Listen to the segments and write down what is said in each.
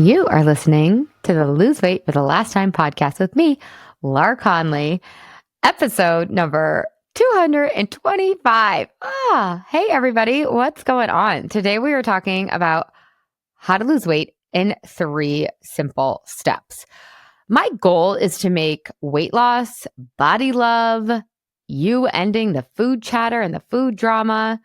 You are listening to the Lose Weight for the Last Time podcast with me, Lar Conley, episode number 225. Hey everybody, what's going on? Today we are talking about how to lose weight in 3 simple steps. My goal is to make weight loss, body love, you ending the food chatter and the food drama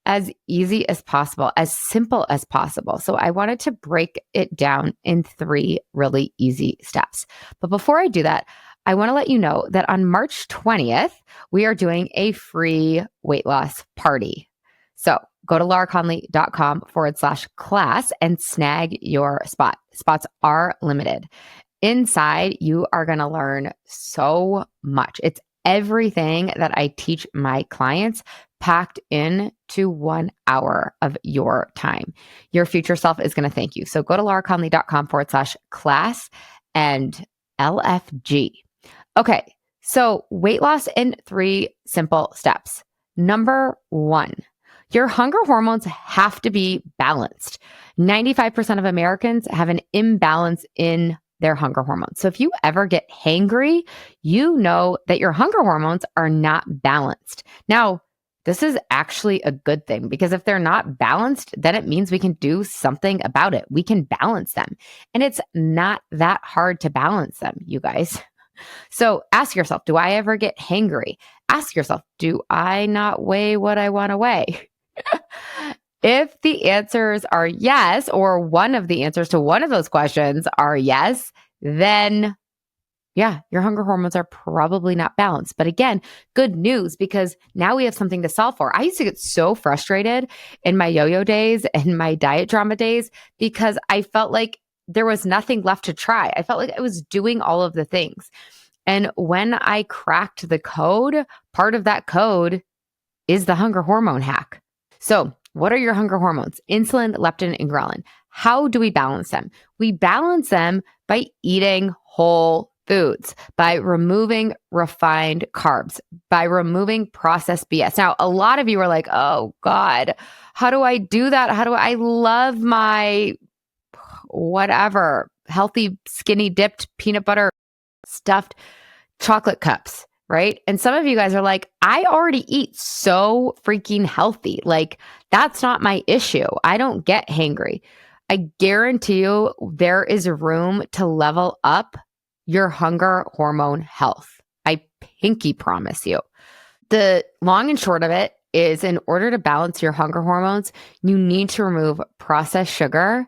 as easy as possible, as simple as possible. So I wanted to break it down in 3 really easy steps. But before I do that, I want to let you know that on March 20th, we are doing a free weight loss party. So go to lauraconley.com/class and snag your spot. Spots are limited. Inside, you are going to learn so much. It's everything that I teach my clients packed into 1 hour of your time. Your future self is going to thank you. So go to lauraconley.com/class and LFG. Okay, so weight loss in 3 simple steps. Number 1, your hunger hormones have to be balanced. 95% of Americans have an imbalance in their hunger hormones. So if you ever get hangry, you know that your hunger hormones are not balanced. Now, this is actually a good thing because if they're not balanced, then it means we can do something about it. We can balance them. And it's not that hard to balance them, you guys. So ask yourself, do I ever get hangry? Ask yourself, do I not weigh what I want to weigh? If the answers are yes, or one of the answers to one of those questions are yes, then yeah, your hunger hormones are probably not balanced. But again, good news because now we have something to solve for. I used to get so frustrated in my yo-yo days and my diet drama days because I felt like there was nothing left to try. I felt like I was doing all of the things. And when I cracked the code, part of that code is the hunger hormone hack. So what are your hunger hormones? Insulin, leptin, and ghrelin. How do we balance them? We balance them by eating whole foods, by removing refined carbs, by removing processed BS. Now, a lot of you are like, oh God, how do I do that? I love my whatever, healthy, skinny dipped peanut butter stuffed chocolate cups, right? And some of you guys are like, I already eat so freaking healthy. Like, that's not my issue. I don't get hangry. I guarantee you there is room to level up your hunger hormone health. I pinky promise you. The long and short of it is in order to balance your hunger hormones, you need to remove processed sugar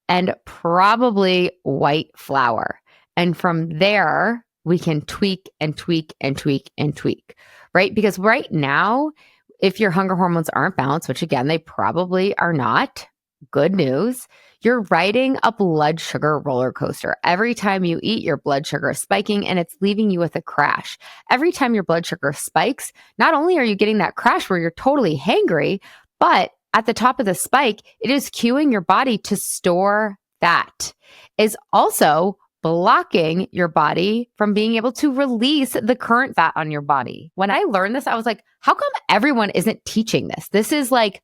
and probably white flour. And from there, we can tweak and tweak and tweak and tweak, right? Because right now, if your hunger hormones aren't balanced, which again, they probably are not, good news, you're riding a blood sugar roller coaster. Every time you eat, your blood sugar is spiking and it's leaving you with a crash. Every time your blood sugar spikes, not only are you getting that crash where you're totally hangry, but at the top of the spike, it is cueing your body to store fat. Is also blocking your body from being able to release the current fat on your body. When I learned this, I was like, how come everyone isn't teaching this? This is like,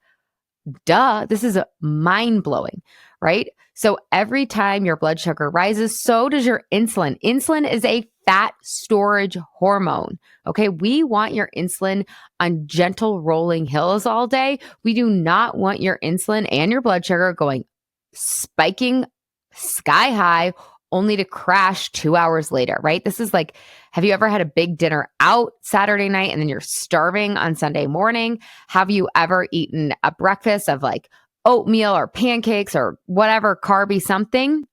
duh, this is mind blowing, right? So every time your blood sugar rises, so does your insulin. Insulin is a fat storage hormone. Okay. We want your insulin on gentle rolling hills all day. We do not want your insulin and your blood sugar going spiking sky high only to crash 2 hours later, right? This is like, have you ever had a big dinner out Saturday night and then you're starving on Sunday morning? Have you ever eaten a breakfast of like oatmeal or pancakes or whatever carby something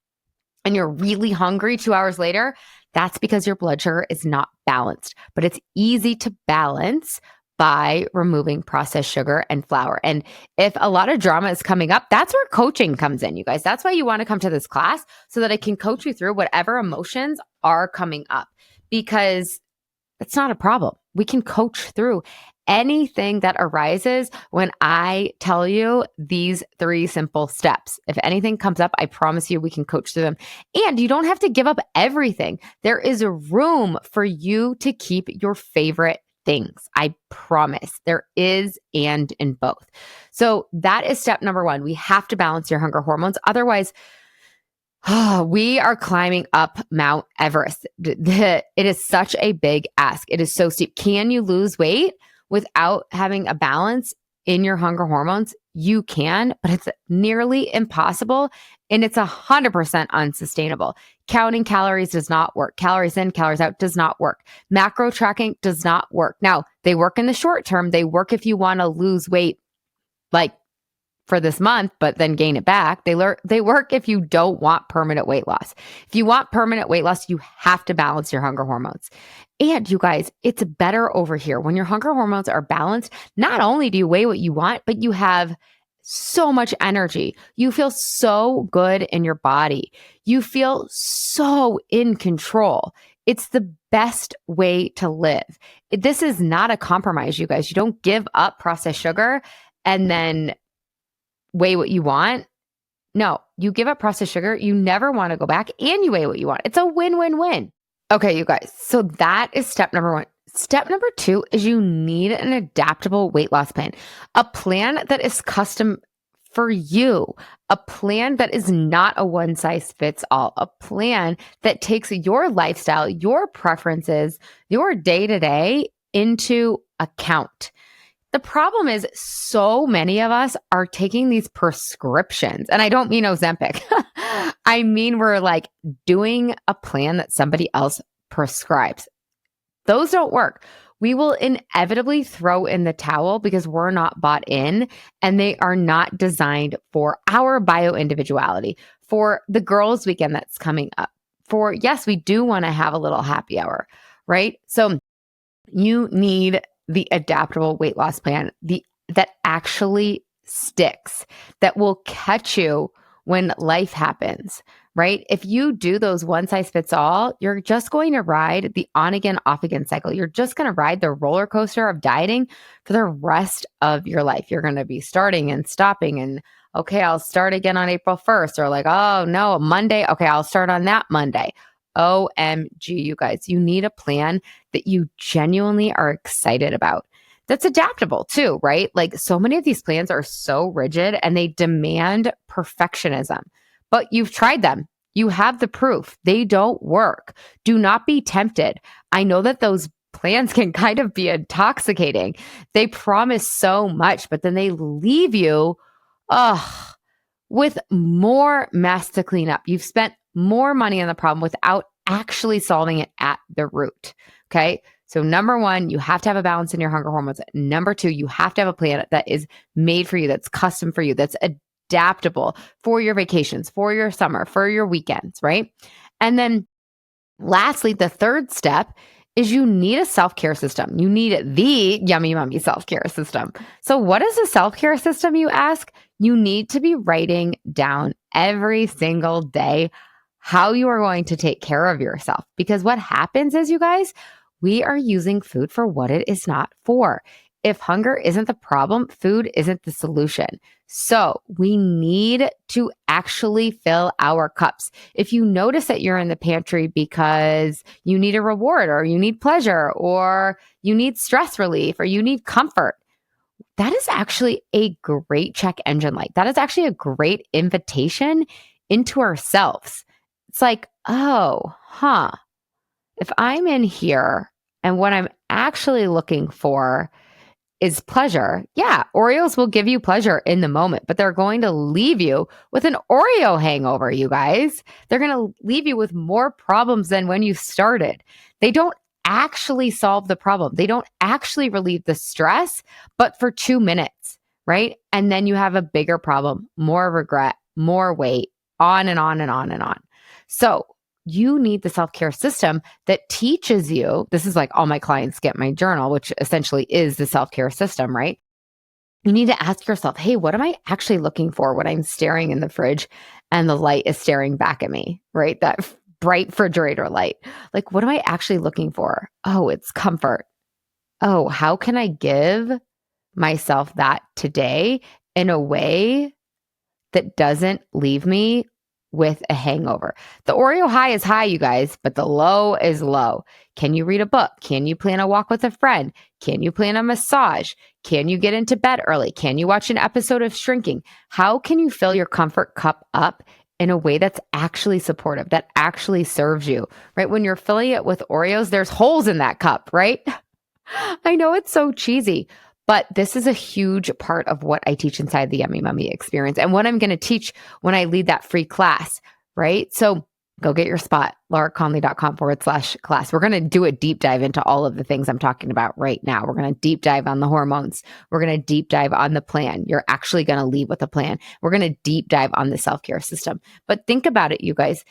and you're really hungry 2 hours later? That's because your blood sugar is not balanced, but it's easy to balance by removing processed sugar and flour. And if a lot of drama is coming up, that's where coaching comes in, you guys. That's why you want to come to this class so that I can coach you through whatever emotions are coming up because it's not a problem. We can coach through anything that arises when I tell you these 3 simple steps. If anything comes up, I promise you we can coach through them. And you don't have to give up everything. There is room for you to keep your favorite things. I promise there is and in both. So that is step number 1. We have to balance your hunger hormones. Otherwise, We are climbing up Mount Everest. It is such a big ask. It is so steep. Can you lose weight without having a balance in your hunger hormones? You can, but it's nearly impossible and it's 100% unsustainable. Counting calories does not work. Calories in, calories out does not work. Macro tracking does not work. Now, they work in the short term. They work if you want to lose weight, like for this month, but then gain it back. They work if you don't want permanent weight loss. If you want permanent weight loss, you have to balance your hunger hormones. And you guys, it's better over here. When your hunger hormones are balanced, not only do you weigh what you want, but you have so much energy. You feel so good in your body. You feel so in control. It's the best way to live. This is not a compromise, you guys. You don't give up processed sugar and then weigh what you want. No, you give up processed sugar, you never want to go back, and you weigh what you want. It's a win-win-win. Okay, you guys. So that is step number 1. Step number 2 is you need an adaptable weight loss plan, a plan that is custom for you, a plan that is not a one size fits all, a plan that takes your lifestyle, your preferences, your day to day into account. The problem is so many of us are taking these prescriptions, and I don't mean Ozempic. I mean, we're like doing a plan that somebody else prescribes. Those don't work. We will inevitably throw in the towel because we're not bought in and they are not designed for our bio individuality, for the girls' weekend that's coming up. For, yes, we do want to have a little happy hour, right? So you need the adaptable weight loss plan, that actually sticks, that will catch you when life happens, right? If you do those one size fits all, you're just going to ride the on again, off again cycle. You're just going to ride the roller coaster of dieting for the rest of your life. You're going to be starting and stopping and, okay, I'll start again on April 1st, or like, oh no, Monday. Okay, I'll start on that Monday. OMG, you guys, you need a plan that you genuinely are excited about. That's adaptable too, right? Like so many of these plans are so rigid and they demand perfectionism, but you've tried them. You have the proof. They don't work. Do not be tempted. I know that those plans can kind of be intoxicating. They promise so much, but then they leave you, with more mess to clean up. You've spent more money on the problem without actually solving it at the root. Okay. So number 1, you have to have a balance in your hunger hormones. Number 2, you have to have a plan that is made for you, that's custom for you, that's adaptable for your vacations, for your summer, for your weekends, right? And then lastly, the third step is you need a self-care system. You need the Yummy Mummy self-care system. So what is a self-care system, you ask? You need to be writing down every single day how you are going to take care of yourself. Because what happens is, you guys, we are using food for what it is not for. If hunger isn't the problem, food isn't the solution. So we need to actually fill our cups. If you notice that you're in the pantry because you need a reward or you need pleasure or you need stress relief or you need comfort, that is actually a great check engine light. That is actually a great invitation into ourselves. It's like, if I'm in here and what I'm actually looking for is pleasure, yeah, Oreos will give you pleasure in the moment, but they're going to leave you with an Oreo hangover, you guys. They're going to leave you with more problems than when you started. They don't actually solve the problem. They don't actually relieve the stress, but for 2 minutes, right? And then you have a bigger problem, more regret, more weight, on and on and on and on. So you need the self-care system that teaches you. This is like all my clients get my journal, which essentially is the self-care system, right? You need to ask yourself, hey, what am I actually looking for when I'm staring in the fridge and the light is staring back at me, right? That bright refrigerator light. Like, what am I actually looking for? Oh, it's comfort. Oh, how can I give myself that today in a way that doesn't leave me with a hangover? The Oreo high is high, you guys, but the low is low. Can you read a book? Can you plan a walk with a friend? Can you plan a massage? Can you get into bed early? Can you watch an episode of Shrinking? How can you fill your comfort cup up in a way that's actually supportive, that actually serves you, right? When you're filling it with Oreos, there's holes in that cup, right? I know it's so cheesy, but this is a huge part of what I teach inside the Yummy Mummy experience and what I'm going to teach when I lead that free class, right? So go get your spot, lauraconley.com/class. We're going to do a deep dive into all of the things I'm talking about right now. We're going to deep dive on the hormones. We're going to deep dive on the plan. You're actually going to leave with a plan. We're going to deep dive on the self-care system. But think about it, you guys.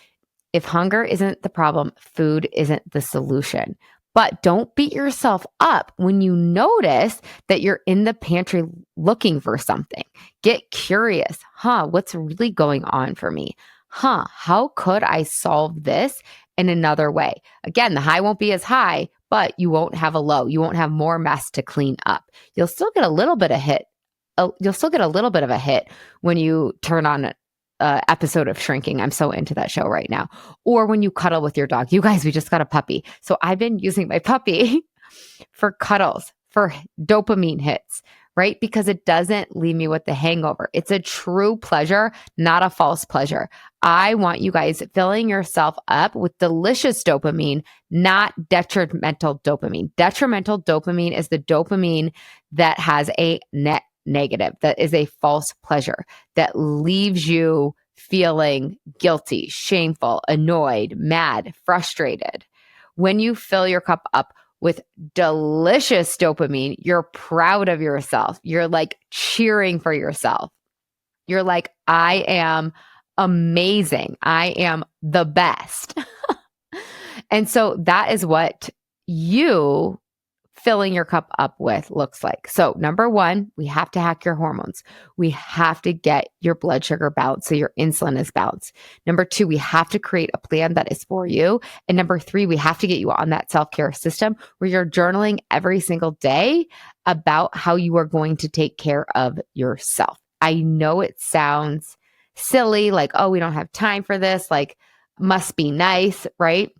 If hunger isn't the problem, food isn't the solution. But don't beat yourself up when you notice that you're in the pantry looking for something. Get curious. What's really going on for me? How could I solve this in another way? Again, the high won't be as high, but you won't have a low. You won't have more mess to clean up. You'll still get a little bit of hit. You'll still get a little bit of a hit when you turn on episode of Shrinking. I'm so into that show right now. Or when you cuddle with your dog. You guys, we just got a puppy. So I've been using my puppy for cuddles, for dopamine hits, right? Because it doesn't leave me with the hangover. It's a true pleasure, not a false pleasure. I want you guys filling yourself up with delicious dopamine, not detrimental dopamine. Detrimental dopamine is the dopamine that has a net negative, that is a false pleasure, that leaves you feeling guilty, shameful, annoyed, mad, frustrated. When you fill your cup up with delicious dopamine, you're proud of yourself. You're like cheering for yourself. You're like, I am amazing. I am the best. And so that is what you filling your cup up with looks like. So number one, we have to hack your hormones. We have to get your blood sugar balanced so your insulin is balanced. Number two, we have to create a plan that is for you. And number three, we have to get you on that self-care system where you're journaling every single day about how you are going to take care of yourself. I know it sounds silly, like, oh, we don't have time for this, like, must be nice, right?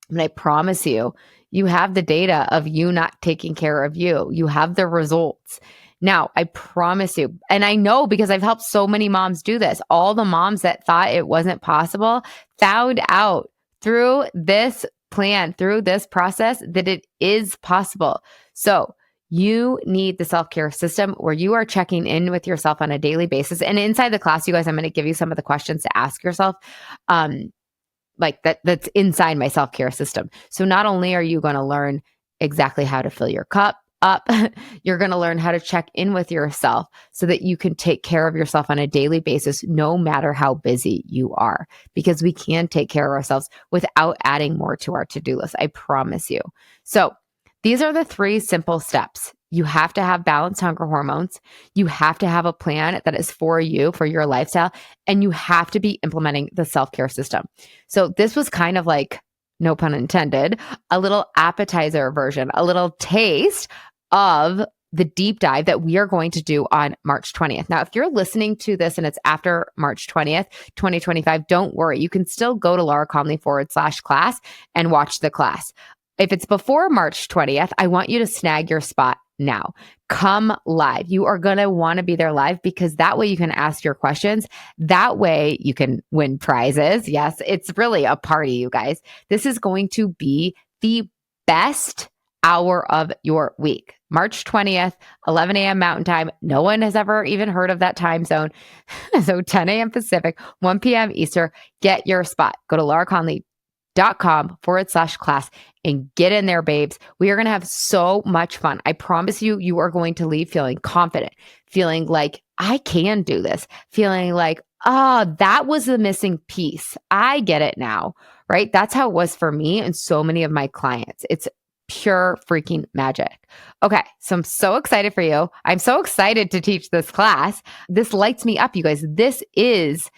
And I promise you, you have the data of you not taking care of you. You have the results. Now, I promise you, and I know because I've helped so many moms do this, all the moms that thought it wasn't possible found out through this plan, through this process, that it is possible. So you need the self-care system where you are checking in with yourself on a daily basis. And inside the class, you guys, I'm going to give you some of the questions to ask yourself. Like that's inside my self-care system. So not only are you going to learn exactly how to fill your cup up, you're going to learn how to check in with yourself so that you can take care of yourself on a daily basis, no matter how busy you are, because we can take care of ourselves without adding more to our to-do list. I promise you. So these are the 3 simple steps. You have to have balanced hunger hormones. You have to have a plan that is for you, for your lifestyle, and you have to be implementing the self-care system. So this was kind of like, no pun intended, a little appetizer version, a little taste of the deep dive that we are going to do on March 20th. Now, if you're listening to this and it's after March 20th, 2025, don't worry. You can still go to lauraconley.com/class and watch the class. If it's before March 20th, I want you to snag your spot now. Come live. You are going to want to be there live because that way you can ask your questions. That way you can win prizes. Yes, it's really a party, you guys. This is going to be the best hour of your week. March 20th, 11 a.m. Mountain Time. No one has ever even heard of that time zone. So 10 a.m. Pacific, 1 p.m. Eastern. Get your spot. Go to lauraconley.com/class and get in there, babes. We are going to have so much fun. I promise you, you are going to leave feeling confident, feeling like I can do this, feeling like, that was the missing piece. I get it now, right? That's how it was for me and so many of my clients. It's pure freaking magic. Okay, so I'm so excited for you. I'm so excited to teach this class. This lights me up, you guys. This is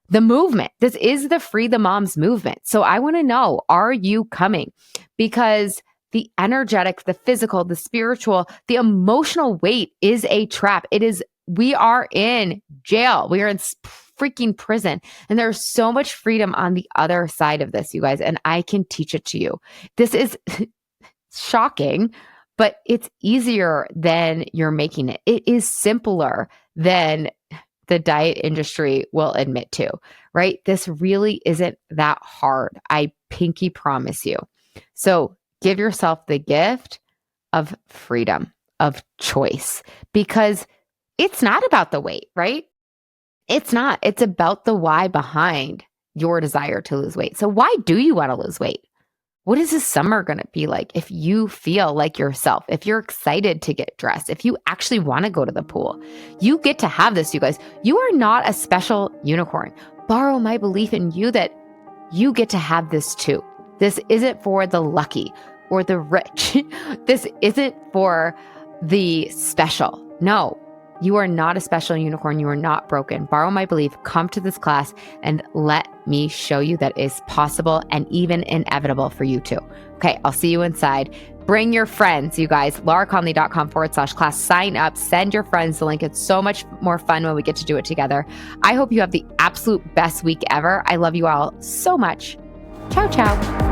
the movement. This is the Free the Moms movement. So I want to know, are you coming? Because the energetic, the physical, the spiritual, the emotional weight is a trap. We are in jail. We are in freaking prison. And there's so much freedom on the other side of this, you guys. And I can teach it to you. This is shocking, but it's easier than you're making it. It is simpler than the diet industry will admit to, right? This really isn't that hard. I pinky promise you. So give yourself the gift of freedom, of choice, because it's not about the weight, right? It's not. It's about the why behind your desire to lose weight. So why do you want to lose weight? What is this summer going to be like if you feel like yourself, if you're excited to get dressed, if you actually want to go to the pool? You get to have this, you guys. You are not a special unicorn. Borrow my belief in you that you get to have this too. This isn't for the lucky or the rich. This isn't for the special. No, you are not a special unicorn. You are not broken. Borrow my belief. Come to this class and let me show you that it's possible and even inevitable for you too. Okay, I'll see you inside. Bring your friends, you guys. lauraconley.com/class. Sign up. Send your friends the link. It's so much more fun when we get to do it together. I hope you have the absolute best week ever. I love you all so much. Ciao, ciao.